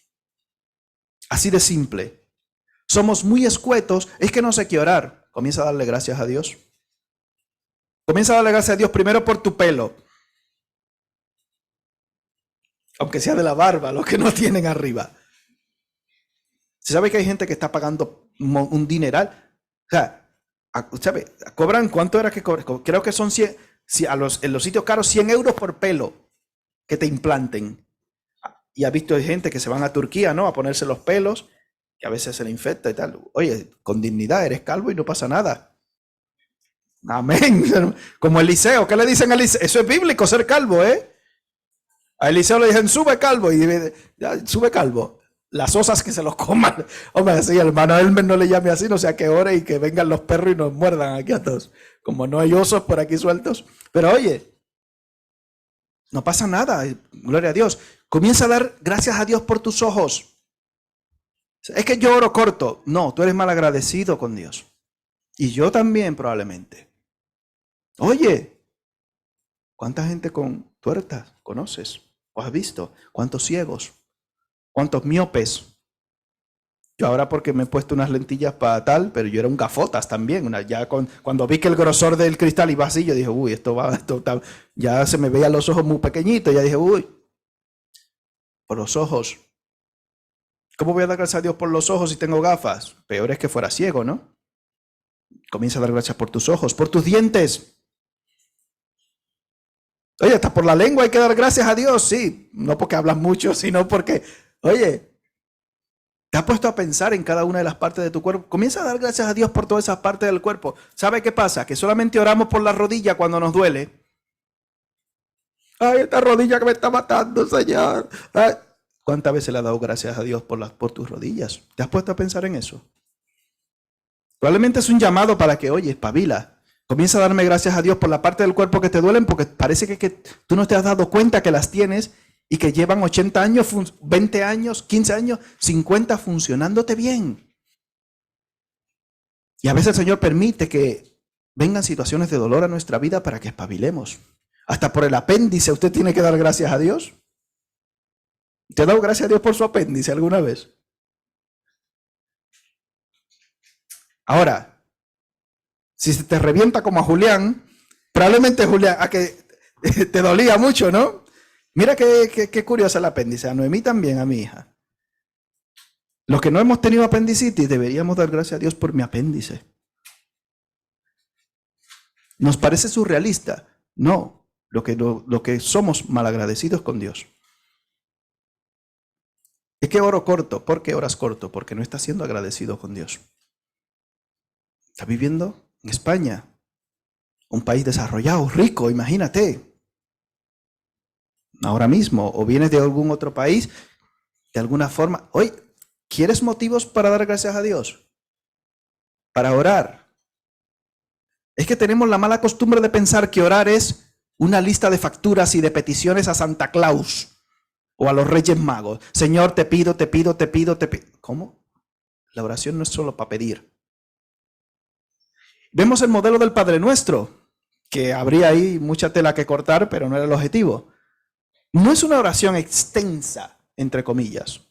Speaker 1: Así de simple. Somos muy escuetos, es que no sé qué orar. Comienza a darle gracias a Dios. Comienza a darle gracias a Dios primero por tu pelo. Aunque sea de la barba, los que no tienen arriba. ¿Se sabe que hay gente que está pagando un dineral? O sea, ¿sabe? ¿Cobran cuánto era que cobran? Creo que son 100, en los sitios caros 100 euros por pelo que te implanten. Y ha visto gente que se van a Turquía, ¿no? A ponerse los pelos, que a veces se le infecta y tal. Oye, con dignidad, eres calvo y no pasa nada. Amén. Como Eliseo, ¿qué le dicen a Eliseo? Eso es bíblico, ser calvo, ¿eh? A Eliseo le dicen, sube calvo, y ya, sube calvo. Las osas que se los coman. Hombre, sí, hermano Elmer no le llame así, no sea que ore y que vengan los perros y nos muerdan aquí a todos. Como no hay osos por aquí sueltos. Pero oye, no pasa nada, gloria a Dios. Comienza a dar gracias a Dios por tus ojos. Es que yo oro corto. No, tú eres mal agradecido con Dios. Y yo también probablemente. Oye, ¿cuánta gente con tuertas conoces o has visto? ¿Cuántos ciegos? ¿Cuántos miopes? Yo ahora porque me he puesto unas lentillas para tal, pero yo era un gafotas también. Cuando vi que el grosor del cristal iba así, yo dije, uy, ya se me veían los ojos muy pequeñitos. Ya dije, uy, por los ojos. ¿Cómo voy a dar gracias a Dios por los ojos si tengo gafas? Peor es que fuera ciego, ¿no? Comienza a dar gracias por tus ojos, por tus dientes. Oye, hasta por la lengua hay que dar gracias a Dios, sí. No porque hablas mucho, sino porque, oye, te has puesto a pensar en cada una de las partes de tu cuerpo. Comienza a dar gracias a Dios por todas esas partes del cuerpo. ¿Sabe qué pasa? Que solamente oramos por la rodilla cuando nos duele. Ay, esta rodilla que me está matando, Señor. Ay. ¿Cuántas veces le has dado gracias a Dios por tus rodillas? ¿Te has puesto a pensar en eso? Probablemente es un llamado para que, oye, espabila. Comienza a darme gracias a Dios por la parte del cuerpo que te duelen, porque parece que tú no te has dado cuenta que las tienes y que llevan 80 años, 20 años, 15 años, 50 funcionándote bien. Y a veces el Señor permite que vengan situaciones de dolor a nuestra vida para que espabilemos. Hasta por el apéndice usted tiene que dar gracias a Dios. ¿Te ha dado gracias a Dios por su apéndice alguna vez? Ahora, si se te revienta como a Julián, probablemente Julián, a que te dolía mucho, ¿no? Mira qué curiosa el apéndice. A Noemí también, a mi hija. Los que no hemos tenido apendicitis, deberíamos dar gracias a Dios por mi apéndice. ¿Nos parece surrealista? No, lo que somos malagradecidos con Dios. Es que oro corto. ¿Por qué oras corto? Porque no estás siendo agradecido con Dios. ¿Estás viviendo en España? Un país desarrollado, rico, imagínate. Ahora mismo, o vienes de algún otro país, de alguna forma. Hoy, ¿quieres motivos para dar gracias a Dios? Para orar. Es que tenemos la mala costumbre de pensar que orar es una lista de facturas y de peticiones a Santa Claus o a los Reyes Magos. Señor, te pido, te pido, te pido, te pido. ¿Cómo? La oración no es solo para pedir. Vemos el modelo del Padre Nuestro, que habría ahí mucha tela que cortar, pero no era el objetivo. No es una oración extensa, entre comillas.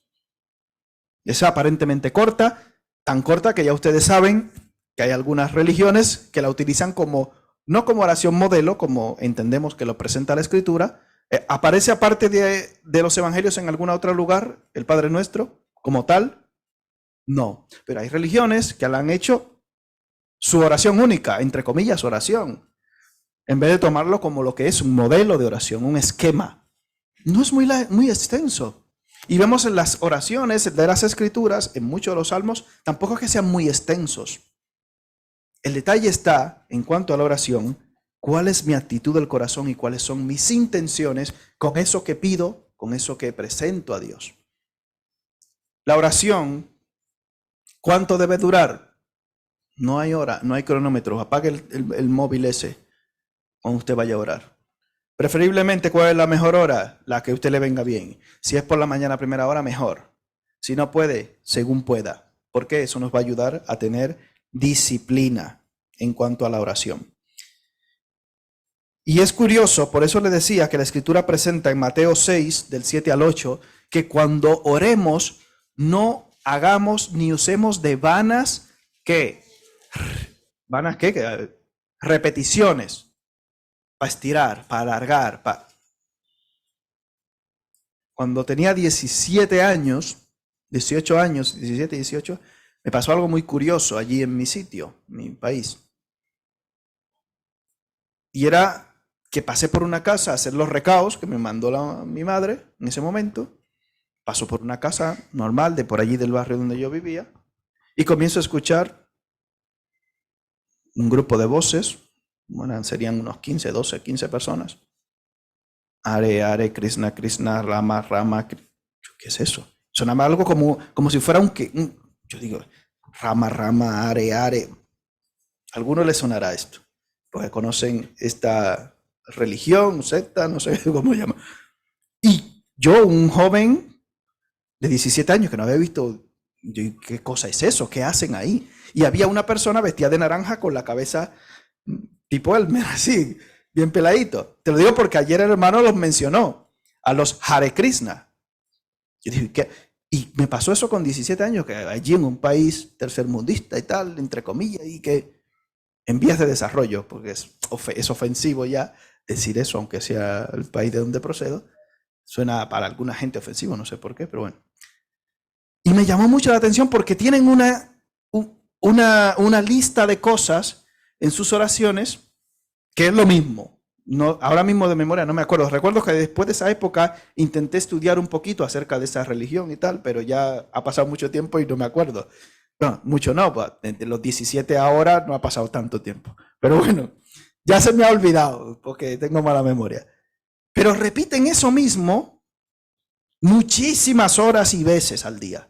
Speaker 1: Es aparentemente corta, tan corta que ya ustedes saben que hay algunas religiones que la utilizan como, no como oración modelo, como entendemos que lo presenta la Escritura. ¿Aparece aparte de los evangelios en algún otro lugar el Padre Nuestro como tal? No, pero hay religiones que la han hecho su oración única, entre comillas, oración, en vez de tomarlo como lo que es un modelo de oración, un esquema. No es muy extenso. Y vemos en las oraciones de las Escrituras, en muchos de los salmos, tampoco es que sean muy extensos. El detalle está, en cuanto a la oración, cuál es mi actitud del corazón y cuáles son mis intenciones con eso que pido, con eso que presento a Dios. La oración, ¿cuánto debe durar? No hay hora, no hay cronómetro. Apague el móvil ese cuando usted vaya a orar. Preferiblemente, ¿cuál es la mejor hora? La que a usted le venga bien. Si es por la mañana a primera hora, mejor. Si no puede, según pueda. Porque eso nos va a ayudar a tener disciplina en cuanto a la oración. Y es curioso, por eso le decía que la Escritura presenta en Mateo 6, del 7 al 8, que cuando oremos no hagamos ni usemos de vanas, ¿qué? ¿Vanas qué? Repeticiones. Para estirar, para alargar. Cuando tenía 17 años, 18 años, 17, 18, me pasó algo muy curioso allí en mi sitio, mi país. Y era que pasé por una casa a hacer los recados que me mandó mi madre en ese momento. Paso por una casa normal de por allí del barrio donde yo vivía y comienzo a escuchar un grupo de voces, bueno, serían unos 15, 12, 15 personas. Hare, Hare, Krishna, Krishna, Rama, Rama. ¿Qué es eso? Sonaba algo como si fuera yo digo, Rama, Rama, Hare, Hare. A algunos les sonará esto, porque conocen esta religión, secta, no sé cómo llama. Y yo, un joven de 17 años que no había visto, ¿qué cosa es eso? ¿Qué hacen ahí? Y había una persona vestida de naranja con la cabeza tipo Elmer, así, bien peladito. Te lo digo porque ayer el hermano los mencionó, a los Hare Krishna. Yo dije, ¿qué? Y me pasó eso con 17 años, que allí en un país tercermundista y tal, entre comillas, y que en vías de desarrollo, porque es ofensivo ya decir eso, aunque sea el país de donde procedo, suena para alguna gente ofensivo, no sé por qué, pero bueno. Y me llamó mucho la atención porque tienen una lista de cosas en sus oraciones que es lo mismo. No, ahora mismo de memoria no me acuerdo. Recuerdo que después de esa época intenté estudiar un poquito acerca de esa religión y tal, pero ya ha pasado mucho tiempo y no me acuerdo. No, mucho no, pues, de los 17 ahora no ha pasado tanto tiempo. Pero bueno, ya se me ha olvidado porque tengo mala memoria. Pero repiten eso mismo muchísimas horas y veces al día.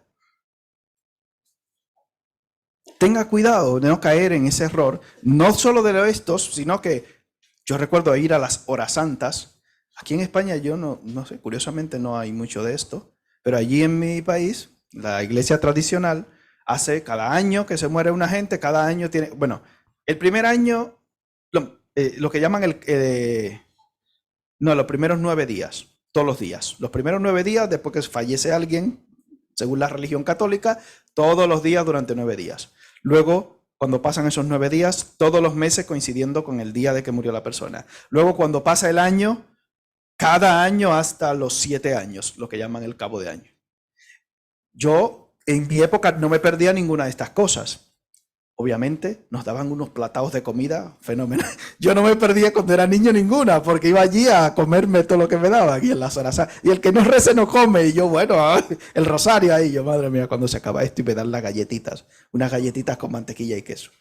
Speaker 1: Tenga cuidado de no caer en ese error, no solo de estos, sino que yo recuerdo ir a las horas santas. Aquí en España yo no sé, curiosamente no hay mucho de esto, pero allí en mi país, la iglesia tradicional hace cada año que se muere una gente, cada año tiene, bueno, el primer año, lo que llaman los primeros 9 días, todos los días. Los primeros 9 días, después que fallece alguien, según la religión católica, todos los días durante 9 días. Luego, cuando pasan esos 9 días, todos los meses coincidiendo con el día de que murió la persona. Luego, cuando pasa el año, cada año hasta los 7 años, lo que llaman el cabo de año. Yo, en mi época, no me perdía ninguna de estas cosas. Obviamente, nos daban unos platados de comida fenomenal. Yo no me perdía cuando era niño ninguna, porque iba allí a comerme todo lo que me daban aquí en las horas. Y el que no rece no come. Y yo, bueno, el rosario ahí. Yo, madre mía, cuando se acaba esto y me dan las galletitas. Unas galletitas con mantequilla y queso.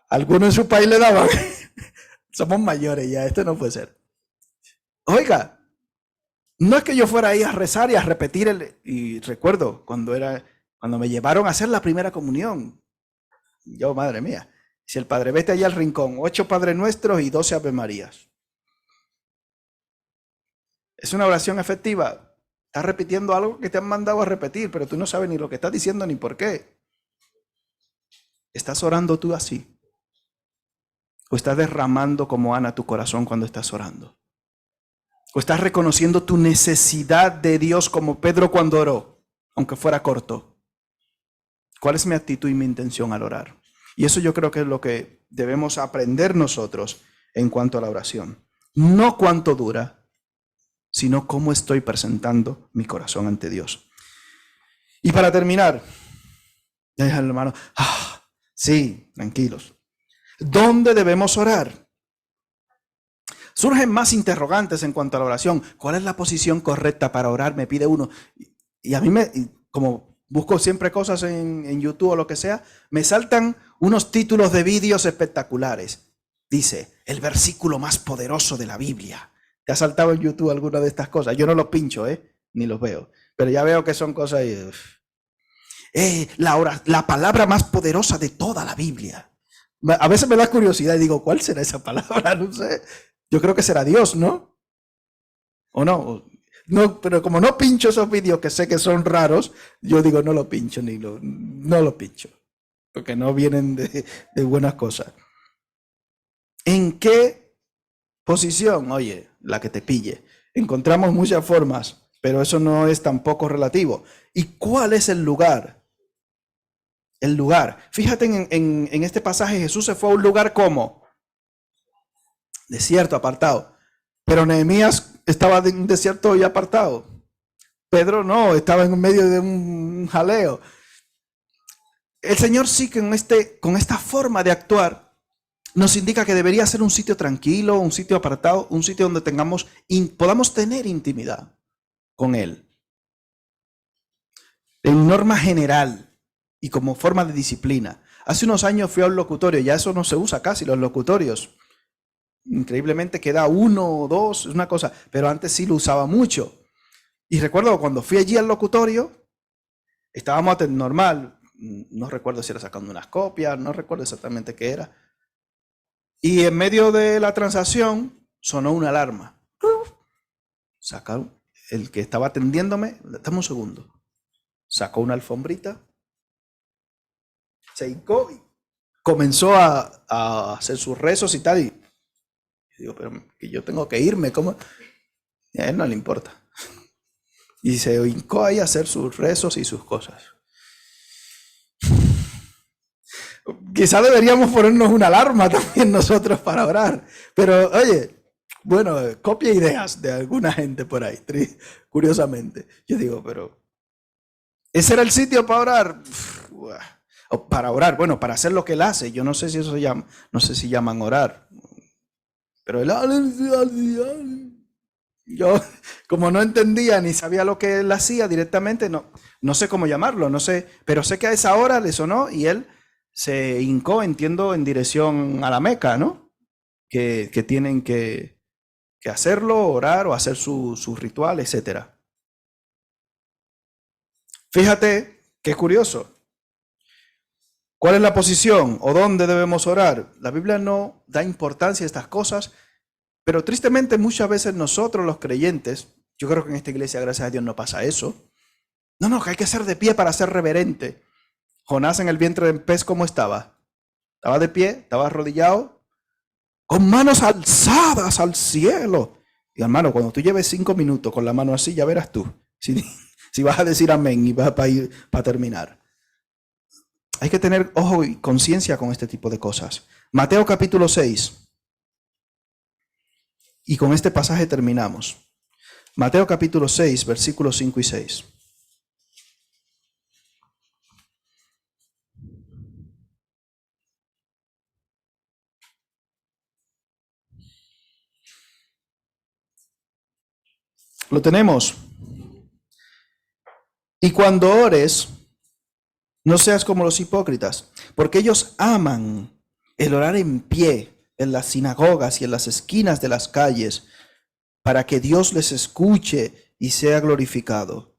Speaker 1: Algunos en su país le daban. Somos mayores ya, esto no puede ser. Oiga, no es que yo fuera ahí a rezar y a repetir y recuerdo cuando me llevaron a hacer la primera comunión. Yo, madre mía, si el Padre vete allá al rincón, 8 Padres Nuestros y 12 Ave Marías. ¿Es una oración efectiva? Estás repitiendo algo que te han mandado a repetir, pero tú no sabes ni lo que estás diciendo ni por qué. ¿Estás orando tú así? ¿O estás derramando como Ana tu corazón cuando estás orando? ¿O estás reconociendo tu necesidad de Dios como Pedro cuando oró, aunque fuera corto? ¿Cuál es mi actitud y mi intención al orar? Y eso yo creo que es lo que debemos aprender nosotros en cuanto a la oración. No cuánto dura, sino cómo estoy presentando mi corazón ante Dios. Y para terminar, hermano, sí, tranquilos. ¿Dónde debemos orar? Surgen más interrogantes en cuanto a la oración. ¿Cuál es la posición correcta para orar? Me pide uno. Y a mí como busco siempre cosas en YouTube o lo que sea, me saltan unos títulos de vídeos espectaculares. Dice, el versículo más poderoso de la Biblia. ¿Te ha saltado en YouTube alguna de estas cosas? Yo no los pincho, ni los veo. Pero ya veo que son cosas... la palabra más poderosa de toda la Biblia. A veces me da curiosidad y digo, ¿cuál será esa palabra? No sé. Yo creo que será Dios, ¿no? ¿O no? No, pero como no pincho esos vídeos que sé que son raros, yo digo, no lo pincho, no lo pincho. Porque no vienen de buenas cosas. ¿En qué posición? Oye, la que te pille. Encontramos muchas formas, pero eso no es tampoco relativo. ¿Y cuál es el lugar? El lugar. Fíjate en este pasaje, Jesús se fue a un lugar como desierto, apartado. Pero Nehemías estaba en un desierto y apartado. Pedro no, estaba en medio de un jaleo. El Señor sí que con esta forma de actuar nos indica que debería ser un sitio tranquilo, un sitio apartado, un sitio donde podamos tener intimidad con Él. En norma general y como forma de disciplina. Hace unos años fui a un locutorio, ya eso no se usa casi, los locutorios. Increíblemente queda uno o dos, es una cosa, pero antes sí lo usaba mucho. Y recuerdo cuando fui allí al locutorio, estábamos normal, no recuerdo si era sacando unas copias, no recuerdo exactamente qué era. Y en medio de la transacción sonó una alarma. Sacaron, el que estaba atendiéndome, dame un segundo, sacó una alfombrita, se hincó y comenzó a hacer sus rezos y tal. Y digo, pero que yo tengo que irme, ¿cómo? Y a él no le importa. Y se hincó ahí a hacer sus rezos y sus cosas. Quizá deberíamos ponernos una alarma también nosotros para orar. Pero, oye, bueno, copia ideas de alguna gente por ahí, curiosamente. Yo digo, pero ¿ese era el sitio para orar? O para orar, bueno, para hacer lo que él hace. Yo no sé si eso se llama, no sé si llaman orar. Pero yo, como no entendía ni sabía lo que él hacía directamente, no sé cómo llamarlo, no sé, pero sé que a esa hora le sonó y él se hincó, entiendo, en dirección a la Meca, ¿no? Que tienen que hacerlo, orar o hacer su ritual, etc. Fíjate qué curioso. ¿Cuál es la posición o dónde debemos orar? La Biblia no da importancia a estas cosas, pero tristemente muchas veces nosotros los creyentes, yo creo que en esta iglesia, gracias a Dios, no pasa eso. No, que hay que ser de pie para ser reverente. Jonás en el vientre del pez, ¿cómo estaba? Estaba de pie, estaba arrodillado, con manos alzadas al cielo. Y hermano, cuando tú lleves 5 minutos con la mano así, ya verás tú. Si vas a decir amén y vas para terminar. Hay que tener ojo y conciencia con este tipo de cosas. Mateo capítulo 6. Y con este pasaje terminamos. Mateo capítulo 6, versículos 5 y 6. Lo tenemos. Y cuando ores, no seas como los hipócritas, porque ellos aman el orar en pie en las sinagogas y en las esquinas de las calles, para que Dios les escuche y sea glorificado.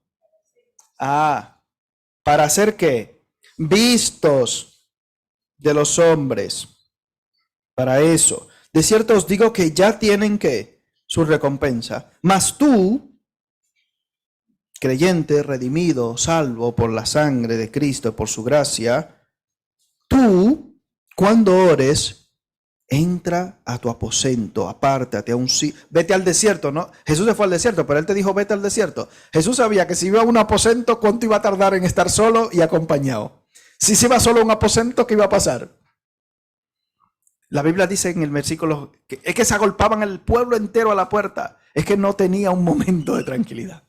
Speaker 1: ¿Para hacer qué? Vistos de los hombres. Para eso. De cierto os digo que ya tienen que su recompensa. Mas tú, creyente, redimido, salvo por la sangre de Cristo, por su gracia, tú, cuando ores, entra a tu aposento, apártate a un sitio, vete al desierto, ¿no? Jesús se fue al desierto, pero él te dijo, vete al desierto. Jesús sabía que si iba a un aposento, ¿cuánto iba a tardar en estar solo y acompañado? Si se iba solo a un aposento, ¿qué iba a pasar? La Biblia dice en el versículo que es que se agolpaban el pueblo entero a la puerta. Es que no tenía un momento de tranquilidad.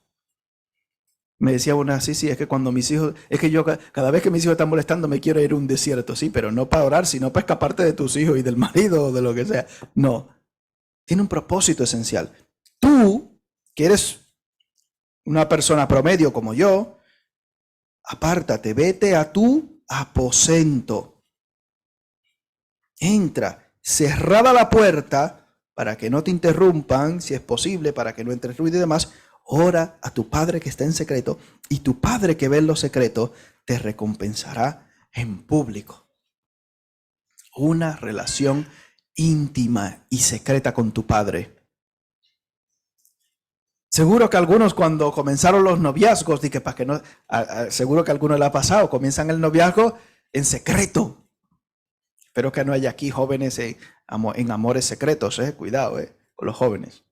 Speaker 1: Me decía una, sí, es que cuando mis hijos, es que yo cada vez que mis hijos están molestando me quiero ir a un desierto, sí, pero no para orar, sino para escaparte de tus hijos y del marido o de lo que sea. No, tiene un propósito esencial. Tú, que eres una persona promedio como yo, apártate, vete a tu aposento. Entra, cerrada la puerta para que no te interrumpan, si es posible, para que no entre ruido y demás. ora a tu Padre que está en secreto, y tu Padre que ve en lo secreto te recompensará en público. Una relación íntima y secreta con tu Padre. Seguro que algunos cuando comenzaron los noviazgos, dije, para que no, seguro que a algunos le ha pasado, comienzan el noviazgo en secreto. Espero que no haya aquí jóvenes en amores secretos, cuidado, con los jóvenes.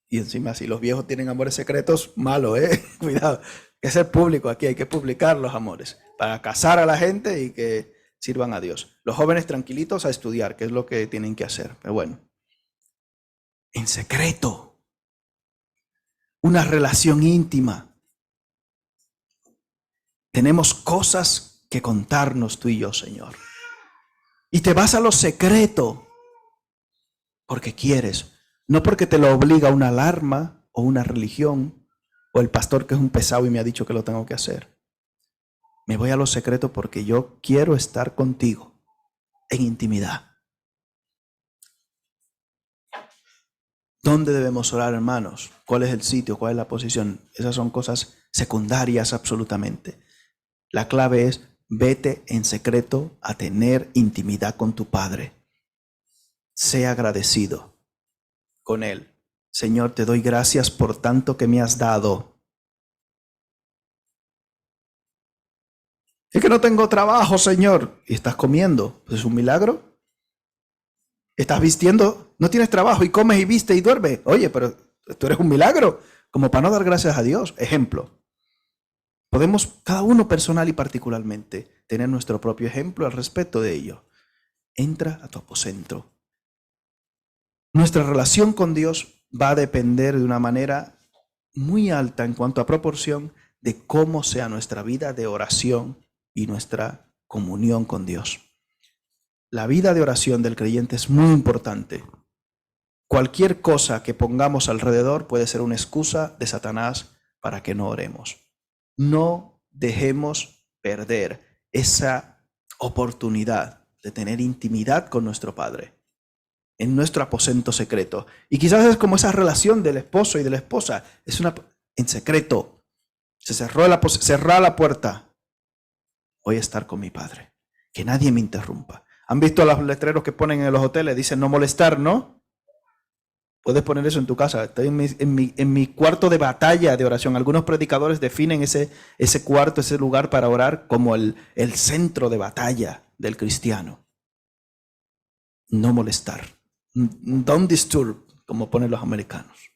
Speaker 1: Y encima, si los viejos tienen amores secretos, malo, cuidado. Hay que ser público aquí, hay que publicar los amores para casar a la gente y que sirvan a Dios. Los jóvenes tranquilitos a estudiar, que es lo que tienen que hacer. Pero bueno, en secreto, una relación íntima. Tenemos cosas que contarnos tú y yo, Señor. Y te vas a lo secreto porque quieres, no porque te lo obliga una alarma o una religión o el pastor que es un pesado y me ha dicho que lo tengo que hacer. Me voy a lo secreto porque yo quiero estar contigo en intimidad. ¿Dónde debemos orar, hermanos? ¿Cuál es el sitio? ¿Cuál es la posición? Esas son cosas secundarias absolutamente. La clave es vete en secreto a tener intimidad con tu Padre. Sé agradecido con Él. Señor, te doy gracias por tanto que me has dado. Es que no tengo trabajo, Señor. ¿Y estás comiendo? ¿Es un milagro? ¿Estás vistiendo? No tienes trabajo y comes y vistes y duermes. Oye, pero tú eres un milagro. Como para no dar gracias a Dios. Ejemplo. Podemos, cada uno personal y particularmente, tener nuestro propio ejemplo al respecto de ello. Entra a tu aposento. Nuestra relación con Dios va a depender de una manera muy alta en cuanto a proporción de cómo sea nuestra vida de oración y nuestra comunión con Dios. La vida de oración del creyente es muy importante. Cualquier cosa que pongamos alrededor puede ser una excusa de Satanás para que no oremos. No dejemos perder esa oportunidad de tener intimidad con nuestro Padre en nuestro aposento secreto. Y quizás es como esa relación del esposo y de la esposa. Es una en secreto. Se cerró la puerta. Voy a estar con mi Padre. Que nadie me interrumpa. ¿Han visto los letreros que ponen en los hoteles? Dicen no molestar, ¿no? Puedes poner eso en tu casa. Estoy en mi cuarto de batalla de oración. Algunos predicadores definen ese cuarto, ese lugar para orar como el centro de batalla del cristiano. No molestar. Don't disturb, como ponen los americanos.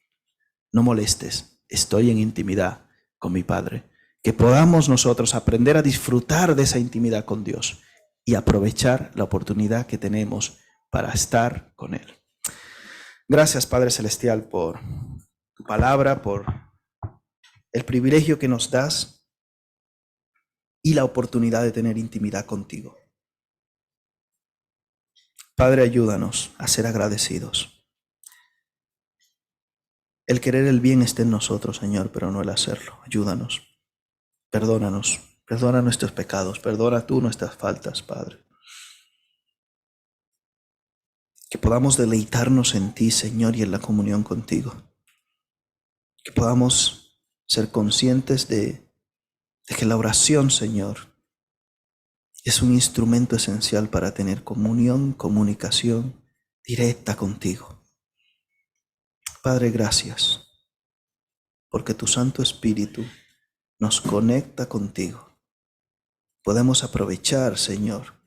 Speaker 1: No molestes. Estoy en intimidad con mi Padre. Que podamos nosotros aprender a disfrutar de esa intimidad con Dios y aprovechar la oportunidad que tenemos para estar con Él. Gracias, Padre Celestial, por tu palabra, por el privilegio que nos das y la oportunidad de tener intimidad contigo. Padre, ayúdanos a ser agradecidos. El querer el bien está en nosotros, Señor, pero no el hacerlo. Ayúdanos. Perdónanos. Perdona nuestros pecados. Perdona tú nuestras faltas, Padre. Que podamos deleitarnos en ti, Señor, y en la comunión contigo. Que podamos ser conscientes de que la oración, Señor, es un instrumento esencial para tener comunión, comunicación directa contigo. Padre, gracias, porque tu Santo Espíritu nos conecta contigo. Podemos aprovechar, Señor,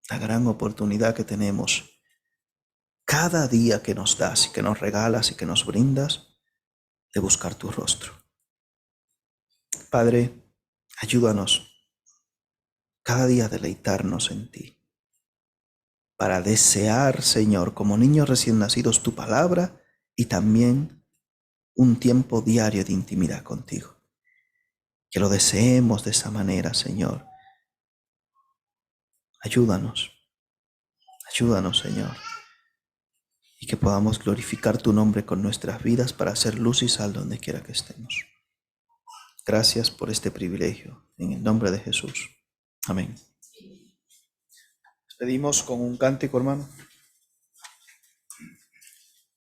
Speaker 1: la gran oportunidad que tenemos cada día que nos das y que nos regalas y que nos brindas de buscar tu rostro. Padre, ayúdanos cada día a deleitarnos en ti, para desear, Señor, como niños recién nacidos, tu palabra y también un tiempo diario de intimidad contigo. Que lo deseemos de esa manera, Señor. Ayúdanos, Señor, y que podamos glorificar tu nombre con nuestras vidas para hacer luz y sal donde quiera que estemos. Gracias por este privilegio, en el nombre de Jesús. Amén. Despedimos con un cántico, hermano.